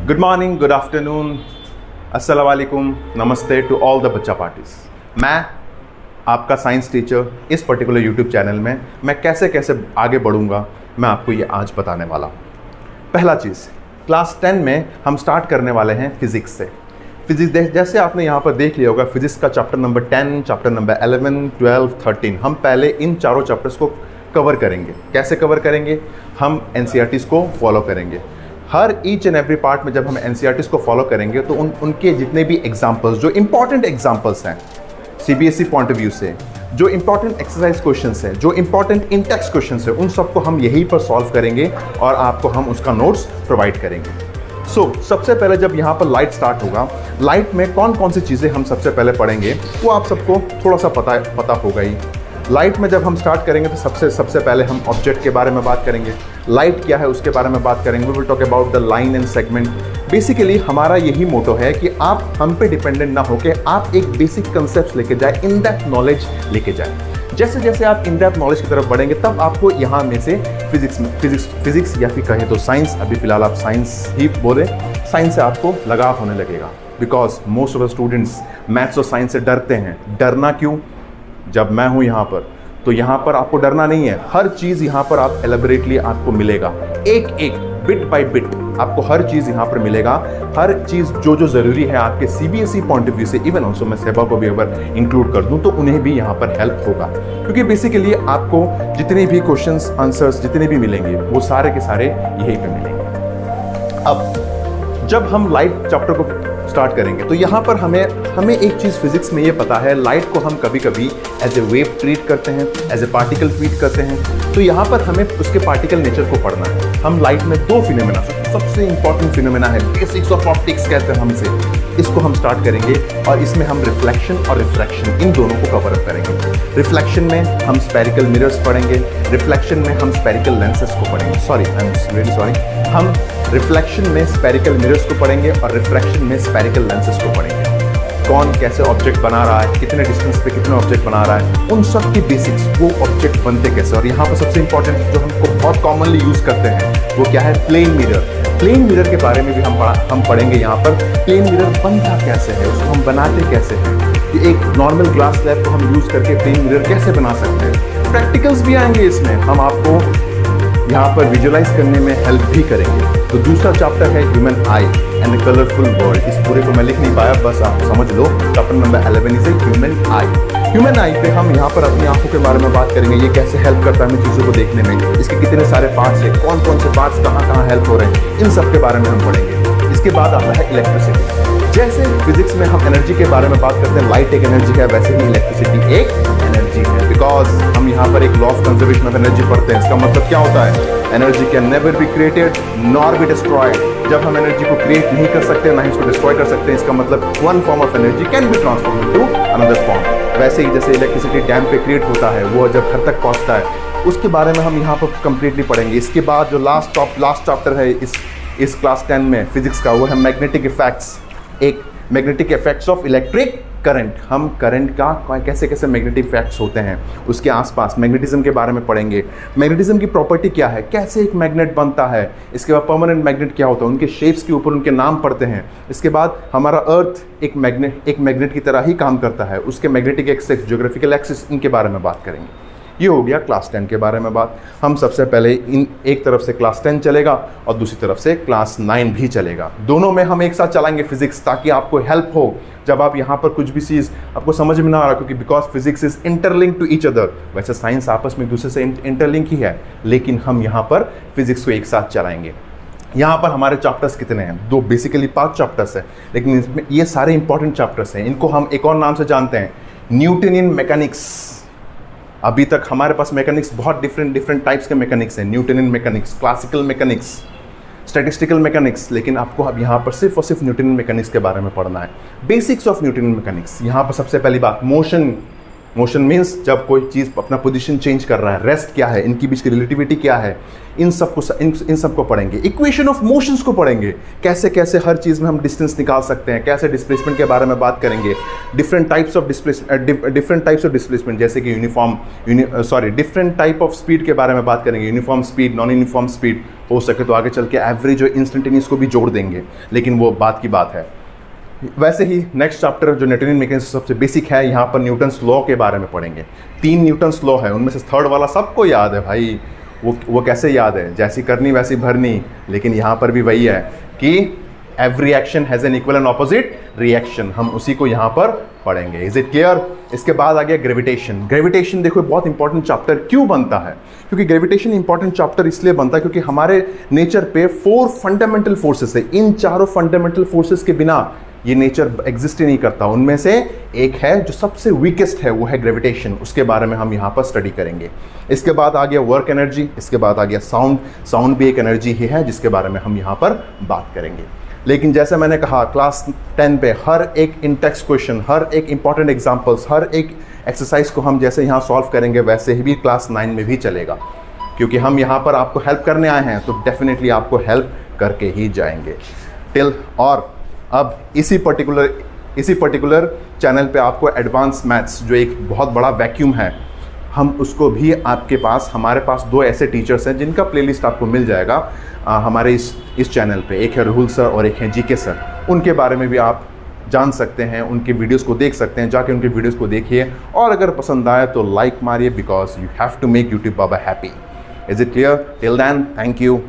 Good morning, good afternoon, अस्सलाम वालेकुम, नमस्ते टू ऑल द बच्चा पार्टीज। मैं आपका साइंस टीचर इस पर्टिकुलर यूट्यूब चैनल में मैं कैसे कैसे आगे बढ़ूंगा मैं आपको ये आज बताने वाला हूँ। पहला चीज़, क्लास 10 में हम स्टार्ट करने वाले हैं फिज़िक्स से। फिज़िक्स जैसे आपने यहाँ पर देख लिया होगा, फिज़िक्स का चैप्टर नंबर 10, चैप्टर नंबर 11, 12, 13, हम पहले इन चारों चैप्टर्स को कवर करेंगे। कैसे कवर करेंगे? हम एनसीईआरटीज़ को फॉलो करेंगे। हर ईच एंड एवरी पार्ट में जब हम एनसीईआरटीज़ को फॉलो करेंगे तो उनके जितने भी एग्जाम्पल्स, जो इंपॉर्टेंट एग्जाम्पल्स हैं सीबीएसई पॉइंट ऑफ व्यू से, जो इंपॉर्टेंट एक्सरसाइज क्वेश्चंस हैं, जो इंपॉर्टेंट इन टेक्स्ट क्वेश्चंस हैं, उन सबको हम यहीं पर सॉल्व करेंगे और आपको हम उसका नोट्स प्रोवाइड करेंगे। सबसे पहले जब यहाँ पर लाइट स्टार्ट होगा, लाइट में कौन कौन सी चीज़ें हम सबसे पहले पढ़ेंगे वो आप सबको थोड़ा सा पता होगा ही। लाइट में जब हम स्टार्ट करेंगे तो सबसे पहले हम ऑब्जेक्ट के बारे में बात करेंगे। लाइट क्या है उसके बारे में बात करेंगे। We will talk about the line and segment. Basically हमारा यही मोटो है कि आप हम पे डिपेंडेंट ना होकर आप एक बेसिक कंसेप्ट लेके जाए, इन डेप्थ नॉलेज लेके जाए। जैसे जैसे आप इन डेप्थ नॉलेज की तरफ बढ़ेंगे तब आपको यहाँ में से फिजिक्स या फिर कहें तो साइंस, अभी फिलहाल आप साइंस ही बोले, साइंस से आपको लगाव होने लगेगा। Because most of the students maths और साइंस से डरते हैं। डरना क्यों? जब मैं हूँ यहाँ पर तो यहाँ पर आपको डरना नहीं है। हर चीज़ यहाँ पर आप एलेबोरेटली आपको मिलेगा, एक एक बिट बाय बिट आपको हर चीज़ यहाँ पर मिलेगा। हर चीज़ जो ज़रूरी है आपके सीबीएसई पॉइंट ऑफ व्यू से, इवन ऑल्सो मैं सेबा को भी अगर इंक्लूड कर दूँ तो उन्हें भी यहाँ पर हेल्प होगा। क्योंकि बेसिकली आपको जितने भी क्वेश्चंस आंसर्स जितने भी मिलेंगे वो सारे के सारे यहीं पर मिलेंगे। अब जब हम लाइट चैप्टर को स्टार्ट करेंगे तो यहाँ पर हमें एक चीज़ फिजिक्स में ये पता है, लाइट को हम कभी कभी एज ए वेव ट्रीट करते हैं, एज ए पार्टिकल ट्रीट करते हैं। तो यहाँ पर हमें उसके पार्टिकल नेचर को पढ़ना है। हम लाइट में दो फिनोमेना, सबसे इंपॉर्टेंट फिनोमेना है, बेसिक्स ऑफ ऑप्टिक्स कहते हैं हमसे, इसको हम स्टार्ट करेंगे और इसमें हम रिफ्लेक्शन और रिफ्रैक्शन इन दोनों को कवर अप करेंगे। रिफ्लेक्शन में हम स्फेरिकल मिरर्स पढ़ेंगे, रिफ्लेक्शन में हम स्फेरिकल लेंसेज को पढ़ेंगे। हम रिफ्लेक्शन में स्फेरिकल मिरर्स को पढ़ेंगे और रिफ्रैक्शन में स्फेरिकल लेंसेज को पढ़ेंगे। कौन कैसे ऑब्जेक्ट बना रहा है, कितने डिस्टेंस पे कितने ऑब्जेक्ट बना रहा है, उन सब की बेसिक्स, वो ऑब्जेक्ट बनते कैसे। और यहाँ पर सबसे इंपॉर्टेंट जो हमको बहुत कॉमनली यूज़ करते हैं वो क्या है? Plane mirror. प्लेन मिरर के बारे में भी हम पढ़ेंगे यहाँ पर। प्लेन मिरर बनता कैसे है, उसको हम बनाते कैसे हैं, कि एक नॉर्मल ग्लास स्लैब को हम यूज़ करके प्लेन मिरर कैसे बना सकते हैं। प्रैक्टिकल्स भी आएंगे इसमें, हम आपको यहाँ पर विजुअलाइज करने में हेल्प भी करेंगे। तो दूसरा चैप्टर है human I and colourful world. इस पूरे को मैं लिख नहीं पाया, बस आप समझ लो। Chapter number 11 is human eye. Human eye पे हम यहाँ पर अपनी आंखों के बारे में बात करेंगे, ये कैसे हेल्प करता है हमें चीज़ों को देखने में, इसके कितने सारे पार्ट्स हैं, कौन कौन से पार्ट्स कहाँ हेल्प हो रहे हैं, इन सब के बारे में हम पढ़ेंगे। इसके बाद आता है इलेक्ट्रिसिटी। जैसे फिजिक्स में हम एनर्जी के बारे में बात करते हैं, लाइट एक एनर्जी है, वैसे ही इलेक्ट्रिसिटी एक एनर्जी है। बिकॉज हम यहाँ पर एक law of conservation of energy पढ़ते हैं। इसका मतलब क्या होता है? Energy can never be created nor be destroyed. जब हम एनर्जी को क्रिएट नहीं कर सकते ना ही इसको डिस्ट्रॉय कर सकते हैं, इसका मतलब one form of energy can be transform into another form. वैसे ही जैसे इलेक्ट्रिसिटी डैम पे क्रिएट होता है, वो जब घर तक पहुँचता है, उसके बारे में हम यहाँ पर कंप्लीटली पढ़ेंगे। इसके बाद जो लास्ट चैप्टर है इस क्लास 10 में फिजिक्स का, वो है मैग्नेटिक इफेक्ट्स। एक magnetic effects of electric current. हम करंट का कैसे कैसे मैग्नेटिक इफेक्ट्स होते हैं उसके आसपास मैग्नेटिज्म के बारे में पढ़ेंगे। मैग्नेटिज्म की प्रॉपर्टी क्या है, कैसे एक मैग्नेट बनता है, इसके बाद परमानेंट मैग्नेट क्या होता है, उनके शेप्स के ऊपर उनके नाम पढ़ते हैं। इसके बाद हमारा अर्थ एक मैग्नेट की तरह ही काम करता है, उसके मैग्नेटिक एक्सिस, ज्योग्राफिकल एक्सिस, इनके बारे में बात करेंगे। ये हो गया क्लास 10 के बारे में बात। हम सबसे पहले एक तरफ से क्लास 10 चलेगा और दूसरी तरफ से क्लास 9 भी चलेगा। दोनों में हम एक साथ चलाएंगे फिजिक्स, ताकि आपको हेल्प हो जब आप यहाँ पर कुछ भी चीज़ आपको समझ में ना आ रहा, क्योंकि because physics is interlink to each other. वैसे साइंस आपस में एक दूसरे से इंटरलिंक ही है, लेकिन हम यहाँ पर फिजिक्स को एक साथ चलाएंगे। यहाँ पर हमारे चैप्टर्स कितने हैं? दो, बेसिकली 5 चैप्टर्स हैं, लेकिन इसमें ये सारे इंपॉर्टेंट चैप्टर्स हैं। इनको हम एक और नाम से जानते हैं, न्यूटनियन मैकेनिक्स। अभी तक हमारे पास मैकेनिक्स बहुत डिफरेंट टाइप्स के मैकेनिक्स हैं। Newtonian mechanics, classical mechanics, statistical mechanics, लेकिन आपको अब यहाँ पर सिर्फ और सिर्फ न्यूटनियन मैकेनिक्स के बारे में पढ़ना है। Basics of Newtonian mechanics. यहाँ पर सबसे पहली बात, मोशन मोशन मीन्स जब कोई चीज़ अपना पोजीशन चेंज कर रहा है, रेस्ट क्या है, इनकी बीच की रिलेटिविटी क्या है, इन सबको पढ़ेंगे। इक्वेशन ऑफ मोशंस को पढ़ेंगे, कैसे कैसे हर चीज़ में हम डिस्टेंस निकाल सकते हैं, कैसे डिस्प्लेसमेंट के बारे में बात करेंगे, डिफरेंट टाइप्स ऑफ डिस्प्लेसमेंट, जैसे कि डिफरेंट टाइप ऑफ स्पीड के बारे में बात करेंगे, uniform speed, non uniform speed, हो सके तो आगे चल के एवरेज और इंस्टेंटेनियस को भी जोड़ देंगे, लेकिन वो बात की बात है। वैसे ही नेक्स्ट चैप्टर जो न्यूटनियन मैकेनिक्स सबसे बेसिक है, यहाँ पर न्यूटन्स लॉ के बारे में पढ़ेंगे। 3 न्यूटन्स लॉ है, उनमें से थर्ड वाला सबको याद है भाई, वो कैसे याद है, जैसी करनी वैसी भरनी, लेकिन यहाँ पर भी वही है कि every action has an equal and opposite reaction, हम उसी को यहाँ पर पढ़ेंगे। Is it clear? इसके बाद आ गया ग्रेविटेशन। ग्रेविटेशन देखो बहुत इंपॉर्टेंट चैप्टर क्यों बनता है, क्योंकि ग्रेविटेशन इंपॉर्टेंट चैप्टर इसलिए बनता है क्योंकि हमारे नेचर पे 4 फंडामेंटल फोर्सेस है। इन चारों फंडामेंटल फोर्सेस के बिना ये नेचर एग्जिस्ट ही नहीं करता। उनमें से एक है जो सबसे वीकेस्ट है, वो है ग्रेविटेशन, उसके बारे में हम यहाँ पर स्टडी करेंगे। इसके बाद आ गया वर्क एनर्जी, इसके बाद आ गया साउंड भी एक एनर्जी ही है जिसके बारे में हम यहाँ पर बात करेंगे। लेकिन जैसे मैंने कहा क्लास 10 पे हर एक इन टेक्स्ट क्वेश्चन, हर एक इंपॉर्टेंट एग्जाम्पल्स, हर एक एक्सरसाइज को हम जैसे यहाँ सॉल्व करेंगे वैसे ही भी क्लास 9 में भी चलेगा, क्योंकि हम यहाँ पर आपको हेल्प करने आए हैं, तो डेफिनेटली आपको हेल्प करके ही जाएंगे और अब इसी पर्टिकुलर चैनल पे आपको एडवांस मैथ्स जो एक बहुत बड़ा वैक्यूम है, हम उसको भी हमारे पास 2 ऐसे टीचर्स हैं जिनका प्लेलिस्ट आपको मिल जाएगा हमारे इस चैनल पे। एक है राहुल सर और एक है जीके सर। उनके बारे में भी आप जान सकते हैं, उनके वीडियोस को देख सकते हैं, जाके उनके वीडियोस को देखिए और अगर पसंद आए तो लाइक मारिए, because you have to make YouTube बाबा happy. Is it clear? Till then, thank you.